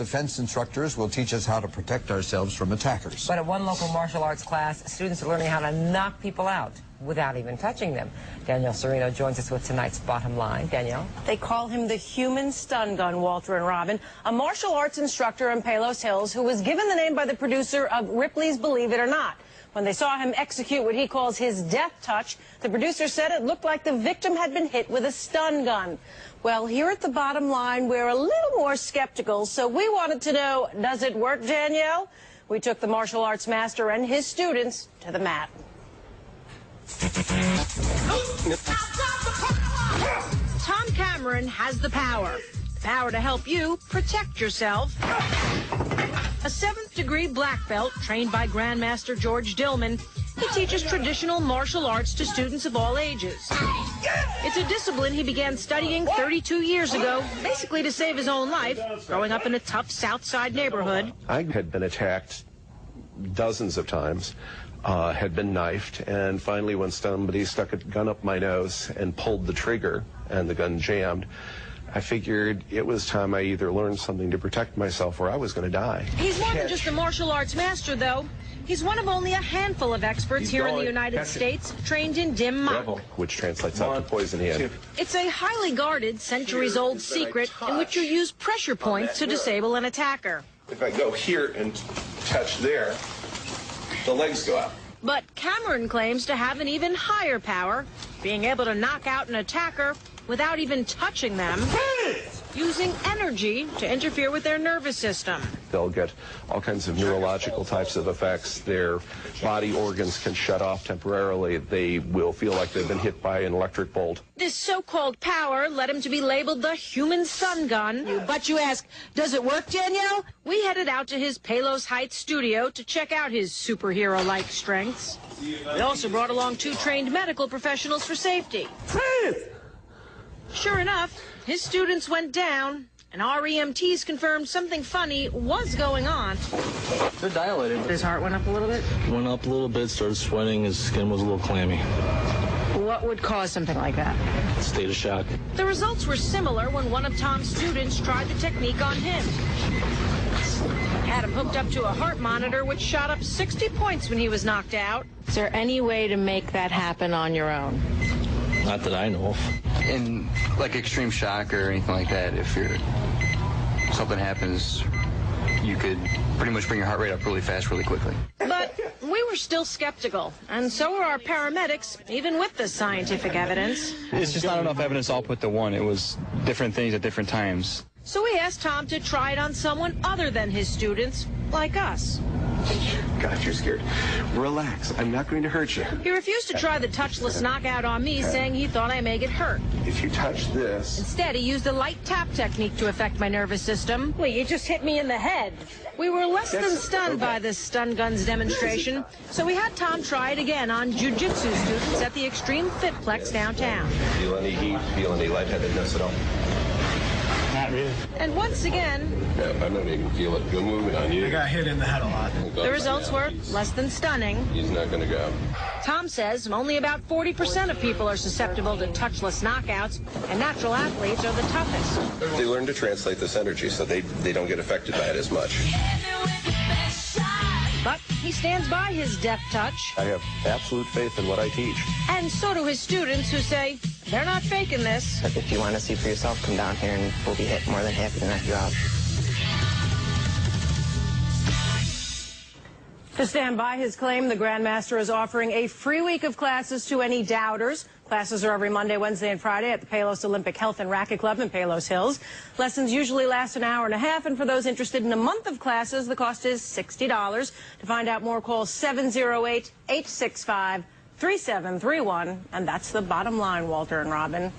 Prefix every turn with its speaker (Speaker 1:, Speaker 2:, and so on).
Speaker 1: self-defense instructors will teach us how to protect ourselves from attackers.
Speaker 2: But at one local martial arts class, students are learning how to knock people out without even touching them. Danielle Serino joins us with tonight's Bottom Line. Danielle?
Speaker 3: They call him the human stun gun, Walter and Robin, a martial arts instructor in Palos Hills who was given the name by the producer of Ripley's Believe It or Not. When they saw him execute what he calls his death touch, the producer said it looked like the victim had been hit with a stun gun. Well, here at the Bottom Line, we're a little more skeptical, so we wanted to know, does it work, Danielle? We took the martial arts master and his students to the mat.
Speaker 4: Tom Cameron has the power to help you protect yourself. A 7th degree black belt trained by Grandmaster George Dillman, he teaches traditional martial arts to students of all ages. It's a discipline he began studying 32 years ago, basically to save his own life, growing up in a tough South Side neighborhood.
Speaker 5: I had been attacked dozens of times, had been knifed, and finally when somebody stuck a gun up my nose and pulled the trigger and the gun jammed, I figured it was time I either learned something to protect myself or I was going to die.
Speaker 4: He's more than just a martial arts master, though. He's one of only a handful of experts here in the United States trained in dim monk,
Speaker 5: which translates out to poison hand.
Speaker 4: It's a highly guarded, centuries-old secret in which you use pressure points to disable an attacker.
Speaker 5: If I go here and touch there, the legs go out.
Speaker 4: But Cameron claims to have an even higher power, being able to knock out an attacker without even touching them, using energy to interfere with their nervous system.
Speaker 5: They'll get all kinds of neurological types of effects. Their body organs can shut off temporarily. They will feel like they've been hit by an electric bolt.
Speaker 4: This so-called power led him to be labeled the human stun gun.
Speaker 3: But you ask, does it work, Danielle?
Speaker 4: We headed out to his Palos Heights studio to check out his superhero-like strengths. We also brought along 2 trained medical professionals for safety. Sure enough, his students went down, and our EMTs confirmed something funny was going on.
Speaker 6: They're dilated.
Speaker 3: His heart went up a little bit?
Speaker 6: Went up a little bit, started sweating, his skin was a little clammy.
Speaker 3: What would cause something like that?
Speaker 6: State of shock.
Speaker 4: The results were similar when one of Tom's students tried the technique on him. Had him hooked up to a heart monitor, which shot up 60 points when he was knocked out.
Speaker 3: Is there any way to make that happen on your own?
Speaker 6: Not that I know of.
Speaker 7: In like extreme shock or anything like that, if something happens, you could pretty much bring your heart rate up really fast, really quickly.
Speaker 4: But we were still skeptical, and so were our paramedics, even with the scientific evidence.
Speaker 8: It's just not enough evidence all put to one. It was different things at different times.
Speaker 4: So we asked Tom to try it on someone other than his students, like us.
Speaker 5: God, you're scared. Relax. I'm not going to hurt you.
Speaker 4: He refused to try the touchless knockout on me, saying he thought I may get hurt.
Speaker 5: If you touch this...
Speaker 4: Instead, he used a light tap technique to affect my nervous system.
Speaker 3: Wait, you just hit me in the head.
Speaker 4: We were less than stunned by this stun guns demonstration, so we had Tom try it again on jiu-jitsu students at the Extreme Fitplex downtown.
Speaker 5: Feel any heat? Feel any lightheadedness at all?
Speaker 8: Not really.
Speaker 4: And once again...
Speaker 5: Yeah, I'm not making feel it. Go moving on you.
Speaker 8: I got hit in the head a lot.
Speaker 4: The results were less than stunning.
Speaker 5: He's not going to go.
Speaker 4: Tom says only about 40% of people are susceptible to touchless knockouts, and natural athletes are the toughest.
Speaker 5: They learn to translate this energy so they don't get affected by it as much.
Speaker 4: But he stands by his death touch.
Speaker 5: I have absolute faith in what I teach.
Speaker 4: And so do his students, who say they're not faking this.
Speaker 2: If you want to see for yourself, come down here and we'll be more than happy to knock you out.
Speaker 3: To stand by his claim, the Grandmaster is offering a free week of classes to any doubters. Classes are every Monday, Wednesday, and Friday at the Palos Olympic Health and Racquet Club in Palos Hills. Lessons usually last an hour and a half, and for those interested in a month of classes, the cost is $60. To find out more, call 708-865-3731. And that's the Bottom Line, Walter and Robin.